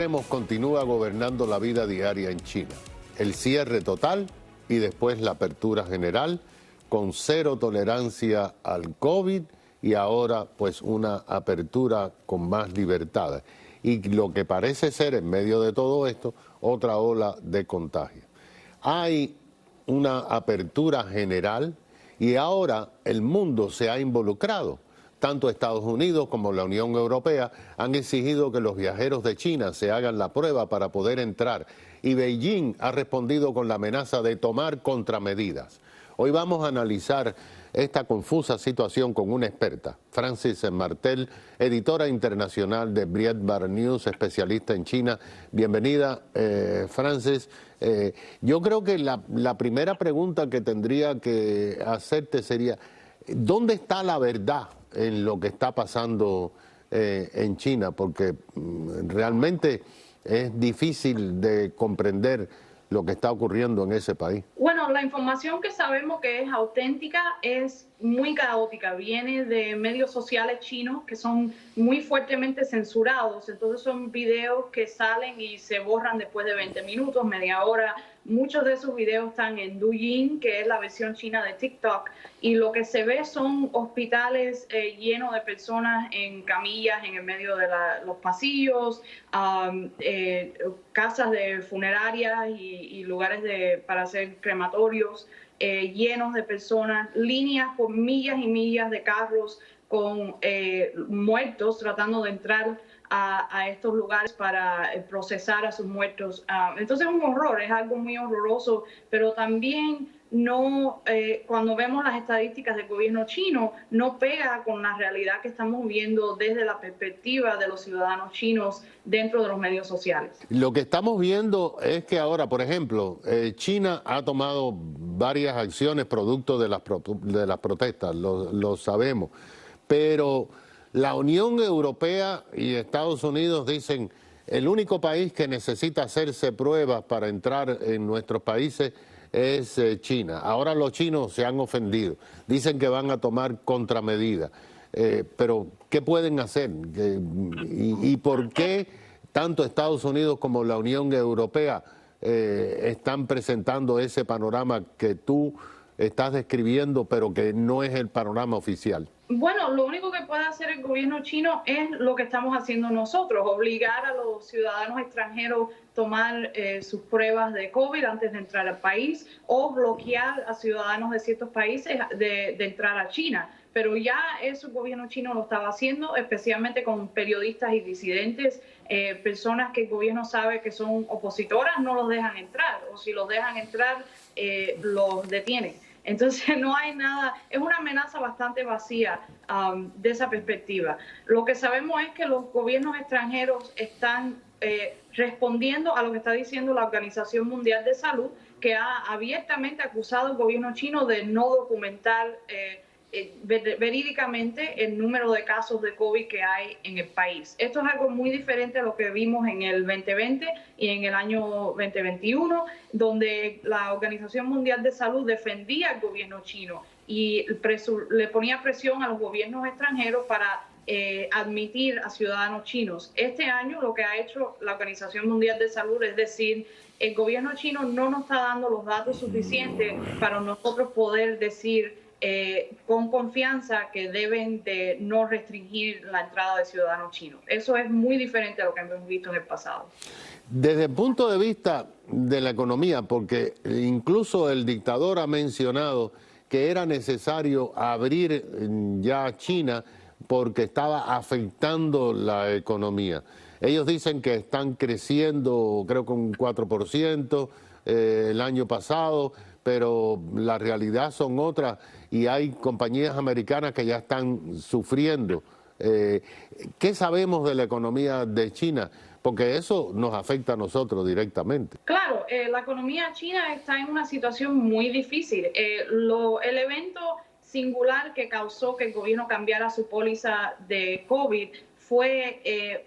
Continúa gobernando la vida diaria en China. El cierre total y después la apertura general con cero tolerancia al COVID y ahora pues una apertura con más libertades. Y lo que parece ser en medio de todo esto, otra ola de contagio. Hay una apertura general y ahora el mundo se ha involucrado. Tanto Estados Unidos como la Unión Europea han exigido que los viajeros de China se hagan la prueba para poder entrar y Beijing ha respondido con la amenaza de tomar contramedidas. Hoy vamos a analizar esta confusa situación con una experta, Francis Martel, editora internacional de Breitbart News, especialista en China. Bienvenida, Francis. Yo creo que la primera pregunta que tendría que hacerte sería, ¿dónde está la verdad en lo que está pasando en China? Porque realmente es difícil de comprender lo que está ocurriendo en ese país. Bueno, la información que sabemos que es auténtica es muy caótica. Viene de medios sociales chinos que son muy fuertemente censurados. Entonces son videos que salen y se borran después de 20 minutos, media hora. Muchos de esos videos están en Douyin, que es la versión china de TikTok. Y lo que se ve son hospitales llenos de personas en camillas en el medio de los pasillos, casas de funerarias y lugares para hacer crematorios llenos de personas, líneas por millas y millas de carros con muertos tratando de entrar a estos lugares para procesar a sus muertos. Entonces es un horror, es algo muy horroroso, pero también no, cuando vemos las estadísticas del gobierno chino, no pega con la realidad que estamos viendo desde la perspectiva de los ciudadanos chinos dentro de los medios sociales. Lo que estamos viendo es que ahora, por ejemplo, China ha tomado varias acciones producto de las protestas, lo sabemos, pero la Unión Europea y Estados Unidos dicen el único país que necesita hacerse pruebas para entrar en nuestros países es China. Ahora los chinos se han ofendido, dicen que van a tomar contramedidas, pero ¿qué pueden hacer? ¿Y por qué tanto Estados Unidos como la Unión Europea están presentando ese panorama que tú estás describiendo, pero que no es el panorama oficial? Bueno, lo único que puede hacer el gobierno chino es lo que estamos haciendo nosotros, obligar a los ciudadanos extranjeros a tomar sus pruebas de COVID antes de entrar al país o bloquear a ciudadanos de ciertos países de entrar a China. Pero ya eso el gobierno chino lo estaba haciendo, especialmente con periodistas y disidentes, personas que el gobierno sabe que son opositoras, no los dejan entrar, o si los dejan entrar, los detienen. Entonces no hay nada, es una amenaza bastante vacía de esa perspectiva. Lo que sabemos es que los gobiernos extranjeros están respondiendo a lo que está diciendo la Organización Mundial de Salud, que ha abiertamente acusado al gobierno chino de no documentar verídicamente el número de casos de COVID que hay en el país. Esto es algo muy diferente a lo que vimos en el 2020 y en el año 2021, donde la Organización Mundial de Salud defendía al gobierno chino y le ponía presión a los gobiernos extranjeros para admitir a ciudadanos chinos. Este año lo que ha hecho la Organización Mundial de Salud es decir, el gobierno chino no nos está dando los datos suficientes para nosotros poder decir con confianza que deben de no restringir la entrada de ciudadanos chinos. Eso es muy diferente a lo que hemos visto en el pasado. Desde el punto de vista de la economía, porque incluso el dictador ha mencionado que era necesario abrir ya China porque estaba afectando la economía. Ellos dicen que están creciendo, creo que un 4% el año pasado, pero la realidad son otras y hay compañías americanas que ya están sufriendo. ¿Qué sabemos de la economía de China? Porque eso nos afecta a nosotros directamente. Claro, la economía china está en una situación muy difícil. El evento singular que causó que el gobierno cambiara su póliza de COVID fue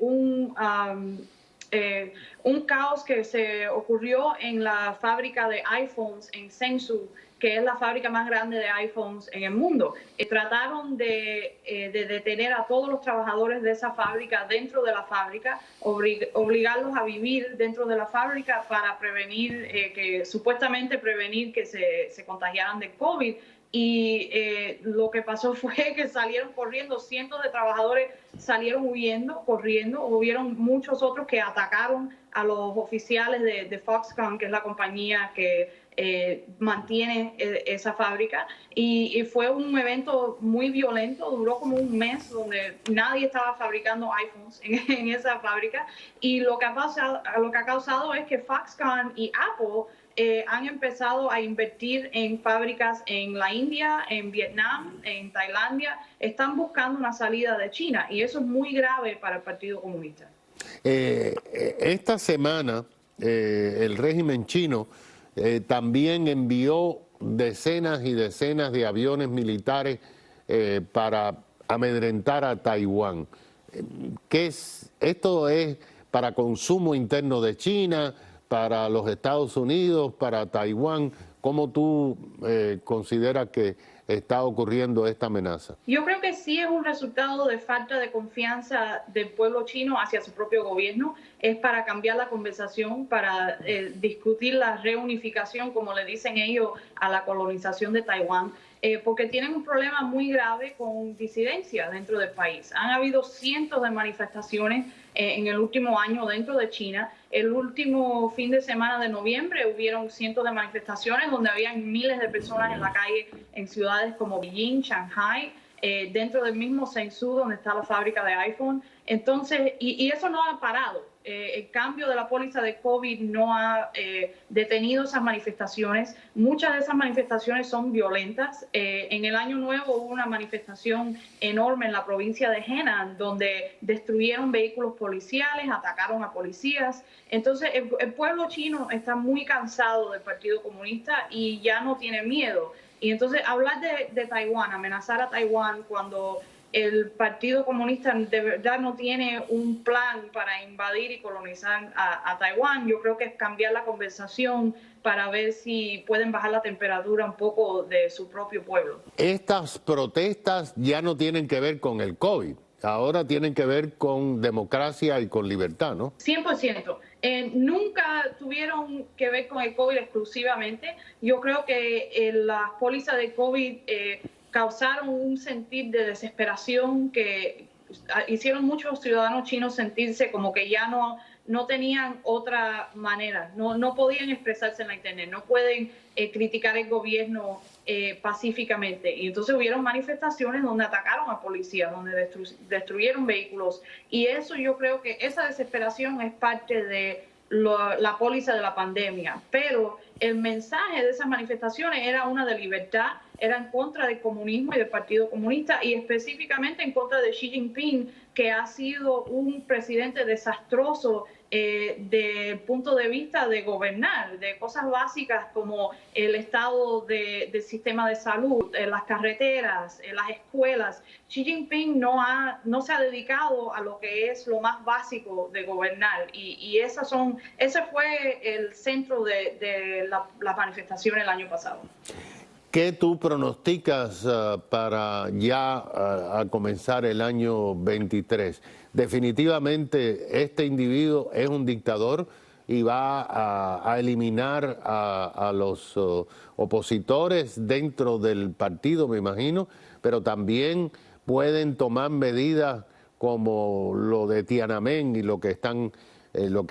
un caos que se ocurrió en la fábrica de iPhones en Hsinchu, que es la fábrica más grande de iPhones en el mundo. Trataron de detener a todos los trabajadores de esa fábrica dentro de la fábrica, obligarlos a vivir dentro de la fábrica para prevenir, supuestamente prevenir que se contagiaran de COVID. Y lo que pasó fue que salieron corriendo, cientos de trabajadores salieron huyendo, corriendo. Hubieron muchos otros que atacaron a los oficiales de Foxconn, que es la compañía que mantiene esa fábrica, y fue un evento muy violento, duró como un mes donde nadie estaba fabricando iPhones en esa fábrica, y lo que ha causado es que Foxconn y Apple han empezado a invertir en fábricas en la India, en Vietnam, en Tailandia. Están buscando una salida de China, y eso es muy grave para el Partido Comunista. Esta semana el régimen chino también envió decenas y decenas de aviones militares para amedrentar a Taiwán. ¿Esto es para consumo interno de China, para los Estados Unidos, para Taiwán? ¿Cómo tú consideras que está ocurriendo esta amenaza? Yo creo que sí es un resultado de falta de confianza del pueblo chino hacia su propio gobierno. Es para cambiar la conversación, para discutir la reunificación, como le dicen ellos, a la colonización de Taiwán, porque tienen un problema muy grave con disidencia dentro del país. Han habido cientos de manifestaciones en el último año dentro de China. El último fin de semana de noviembre hubieron cientos de manifestaciones donde habían miles de personas en la calle en ciudades como Beijing, Shanghai, dentro del mismo Hsinchu donde está la fábrica de iPhone. Entonces, y eso no ha parado. El cambio de la póliza de COVID no ha detenido esas manifestaciones. Muchas de esas manifestaciones son violentas. En el Año Nuevo hubo una manifestación enorme en la provincia de Henan donde destruyeron vehículos policiales, atacaron a policías. Entonces, el pueblo chino está muy cansado del Partido Comunista y ya no tiene miedo. Y entonces, hablar de Taiwán, amenazar a Taiwán cuando el Partido Comunista de verdad no tiene un plan para invadir y colonizar a Taiwán, yo creo que es cambiar la conversación para ver si pueden bajar la temperatura un poco de su propio pueblo. Estas protestas ya no tienen que ver con el COVID, ahora tienen que ver con democracia y con libertad, ¿no? 100%. Nunca tuvieron que ver con el COVID exclusivamente. Yo creo que las pólizas de COVID causaron un sentir de desesperación que hicieron muchos ciudadanos chinos sentirse como que ya no tenían otra manera, no podían expresarse en la internet, no pueden criticar el gobierno pacíficamente. Y entonces hubieron manifestaciones donde atacaron a policías, donde destruyeron vehículos. Y eso, yo creo que esa desesperación es parte de la póliza de la pandemia. Pero el mensaje de esas manifestaciones era una de libertad, era en contra del comunismo y del Partido Comunista, y específicamente en contra de Xi Jinping, que ha sido un presidente desastroso del punto de vista de gobernar, de cosas básicas como el estado del sistema de salud, las carreteras, las escuelas. Xi Jinping no se ha dedicado a lo que es lo más básico de gobernar, y ese fue el centro de la manifestación el año pasado. ¿Qué tú pronosticas para ya a comenzar el año 23? Definitivamente este individuo es un dictador y va a eliminar a los opositores dentro del partido, me imagino, pero también pueden tomar medidas como lo de Tiananmen y lo que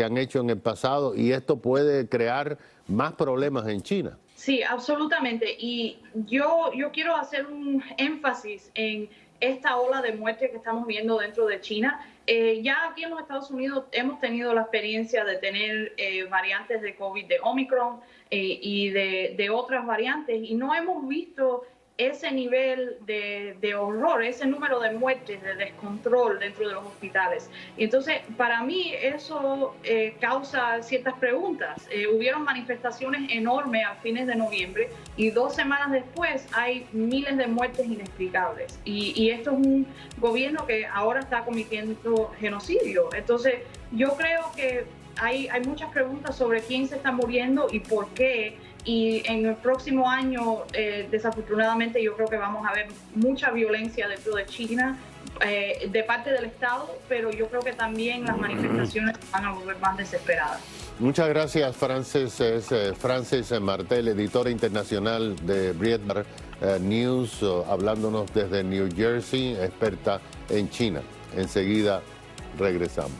han hecho en el pasado, y esto puede crear más problemas en China. Sí, absolutamente. Y yo quiero hacer un énfasis en esta ola de muerte que estamos viendo dentro de China. Ya aquí en los Estados Unidos hemos tenido la experiencia de tener variantes de COVID de Omicron y de otras variantes, y no hemos visto ese nivel de horror, ese número de muertes, de descontrol dentro de los hospitales. Y entonces, para mí eso causa ciertas preguntas. Hubieron manifestaciones enormes a fines de noviembre y 2 semanas después hay miles de muertes inexplicables. Y esto es un gobierno que ahora está cometiendo genocidio. Entonces, yo creo que hay muchas preguntas sobre quién se está muriendo y por qué. Y en el próximo año, desafortunadamente, yo creo que vamos a ver mucha violencia dentro de China de parte del Estado, pero yo creo que también las manifestaciones van a volver más desesperadas. Muchas gracias, Frances. Es Frances Martel, editora internacional de Breitbart News, hablándonos desde New Jersey, experta en China. Enseguida regresamos.